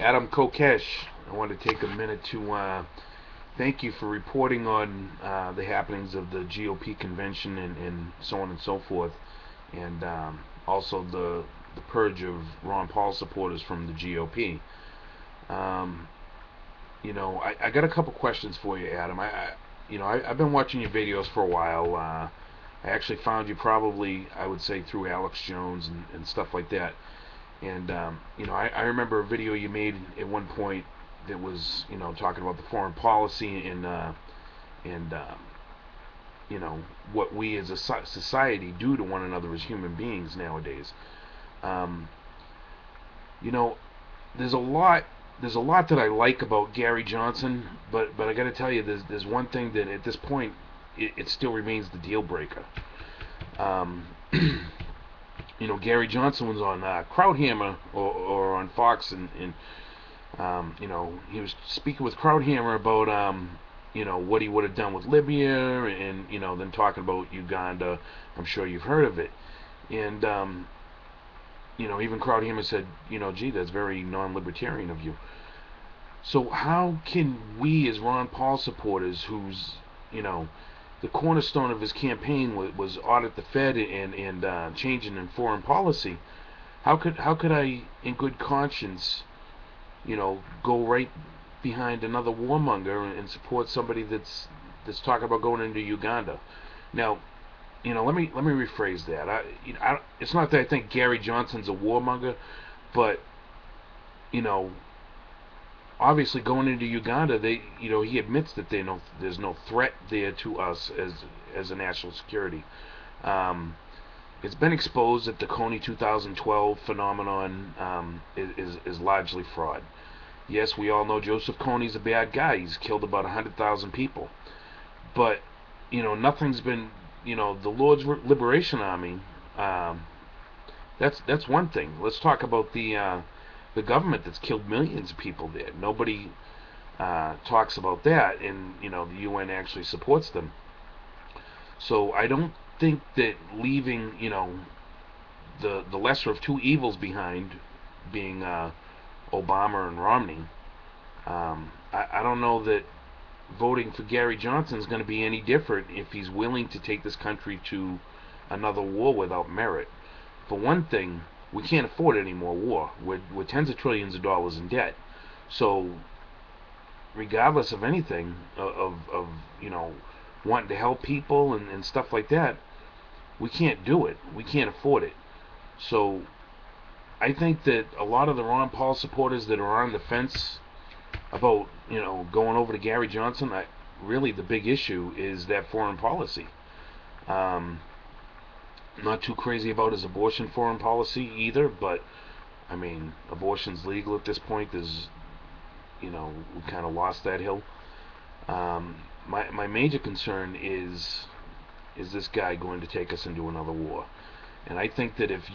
Adam Kokesh, I want to take a minute to thank you for reporting on the happenings of the GOP convention and so on and so forth, and also the purge of Ron Paul supporters from the GOP. Um, I got a couple questions for you, Adam. I've been watching your videos for a while. I actually found you probably, I would say, through Alex Jones and stuff like that. And I remember a video you made at one point that was, talking about the foreign policy and what we as a society do to one another as human beings nowadays. Um, you know, there's a lot there's a lot that I like about Gary Johnson, but I got to tell you, there's one thing that at this point it still remains the deal breaker. Um, Gary Johnson was on Krauthammer or on Fox, and he was speaking with Krauthammer about what he would have done with Libya, and then talking about Uganda. I'm sure you've heard of it, and even Krauthammer said, gee, that's very non-libertarian of you. So how can we, as Ron Paul supporters, who's the cornerstone of his campaign was audit the Fed and changing in foreign policy, how could I, in good conscience, go right behind another warmonger and support somebody that's talking about going into Uganda? Now, let me rephrase that. It's not that I think Gary Johnson's a warmonger, but you know, obviously going into Uganda, he admits that there's no threat there to us as a national security. Um, it's been exposed that the Coney 2012 phenomenon is largely fraud. Yes, we all know Joseph Kony's a bad guy. He's killed about 100,000 people. But, nothing's been, the Lord's Liberation Army, um, that's one thing. Let's talk about the government that's killed millions of people there. Nobody talks about that, and, the UN actually supports them. So I don't think that leaving, the lesser of two evils behind, being Obama and Romney, I don't know that voting for Gary Johnson is going to be any different if he's willing to take this country to another war without merit. For one thing, we can't afford any more war. We're tens of trillions of dollars in debt. So, regardless of anything, of wanting to help people and stuff like that, we can't do it. We can't afford it. So, I think that a lot of the Ron Paul supporters that are on the fence about going over to Gary Johnson, really the big issue is that foreign policy. Um, not too crazy about his abortion foreign policy either, but I mean, abortion's legal at this point. We kind of lost that hill. My major concern is this guy going to take us into another war? And I think that if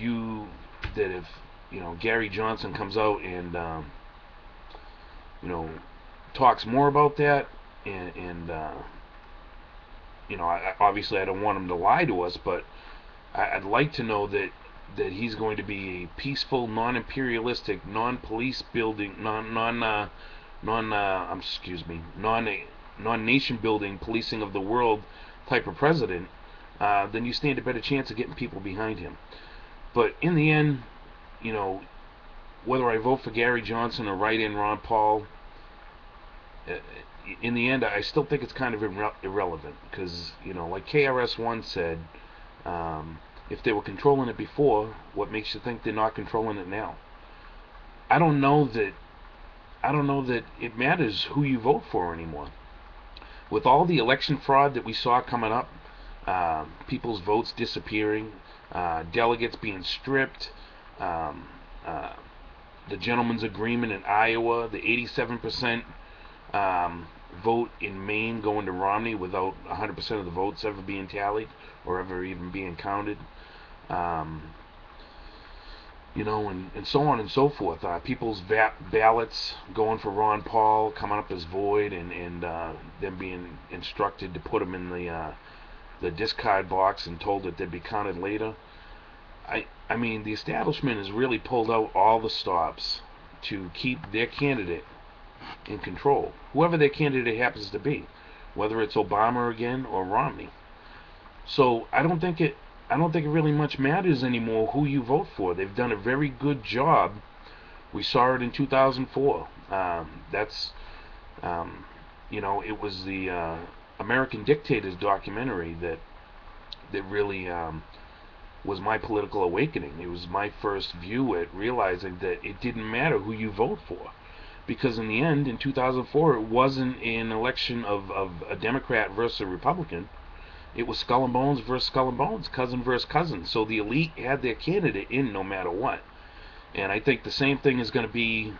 Gary Johnson comes out and you know talks more about that, and obviously I don't want him to lie to us, but I'd like to know that he's going to be a peaceful, non-imperialistic, non-police building, excuse me, non-nation building, policing of the world type of president. Then you stand a better chance of getting people behind him. But in the end, you know, whether I vote for Gary Johnson or write in Ron Paul, uh, in the end, I still think it's kind of irrelevant because, like KRS-One said, if they were controlling it before, what makes you think they're not controlling it now? I don't know that. I don't know that it matters who you vote for anymore. With all the election fraud that we saw coming up, people's votes disappearing, delegates being stripped, um, uh, the gentleman's agreement in Iowa, the 87% vote in Maine going to Romney without 100% of the votes ever being tallied or ever even being counted. Um, and so on and so forth. People's ballots going for Ron Paul coming up as void, and them being instructed to put them in the discard box and told that they'd be counted later. I mean, the establishment has really pulled out all the stops to keep their candidate in control, whoever their candidate happens to be, whether it's Obama again or Romney. So I don't think it really much matters anymore who you vote for. They've done a very good job. We saw it in 2004. That's it was the American Dictators documentary that really was my political awakening. It was my first view at realizing that it didn't matter who you vote for, because in the end, in 2004, it wasn't an election of a Democrat versus a Republican. It was skull and bones versus skull and bones, cousin versus cousin. So the elite had their candidate in no matter what. And I think the same thing is going to be,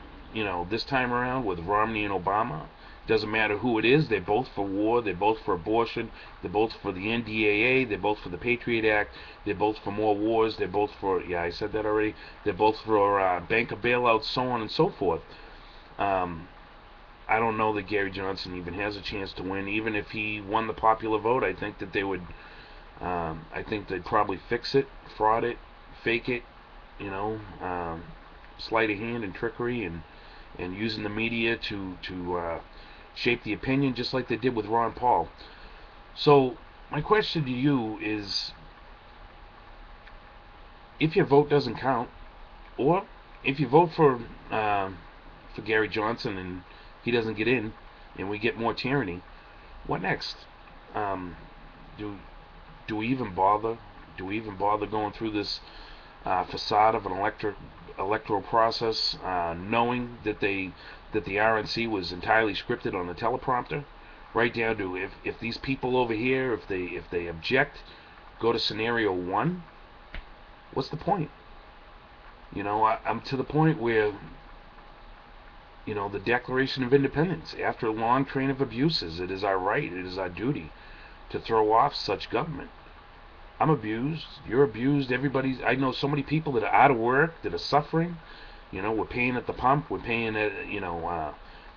this time around with Romney and Obama. Doesn't matter who it is. They're both for war. They're both for abortion. They're both for the NDAA. They're both for the Patriot Act. They're both for more wars. They're both for, yeah, I said that already. They're both for banker bailouts, so on and so forth. I don't know that Gary Johnson even has a chance to win. Even if he won the popular vote, I think that they would. I think they'd probably fix it, fraud it, fake it, sleight of hand and trickery, and using the media to shape the opinion, just like they did with Ron Paul. So my question to you is, if your vote doesn't count, or if you vote for Gary Johnson and he doesn't get in, and we get more tyranny, what next? Do we even bother? Do we even bother going through this facade of an electoral process, knowing that the RNC was entirely scripted on the teleprompter, right down to if these people over here, if they object, go to scenario 1. What's the point? I'm to the point where, the Declaration of Independence, after a long train of abuses, it is our right, it is our duty to throw off such government. I'm abused, you're abused, I know so many people that are out of work, that are suffering. We're paying at the pump, we're paying at,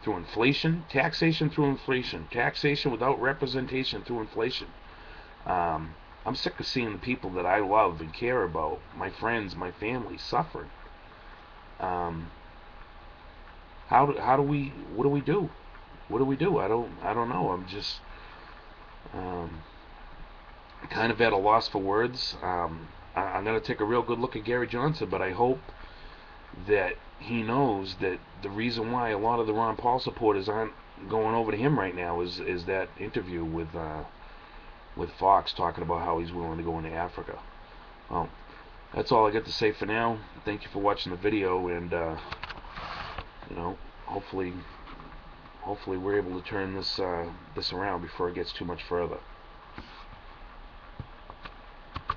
through inflation, taxation through inflation, taxation without representation through inflation. I'm sick of seeing the people that I love and care about, my friends, my family, suffering. What do we do? What do we do? I don't know. I'm just kind of at a loss for words. I'm going to take a real good look at Gary Johnson, but I hope that he knows that the reason why a lot of the Ron Paul supporters aren't going over to him right now is that interview with Fox, talking about how he's willing to go into Africa. Well, that's all I got to say for now. Thank you for watching the video, and hopefully we're able to turn this around before it gets too much further.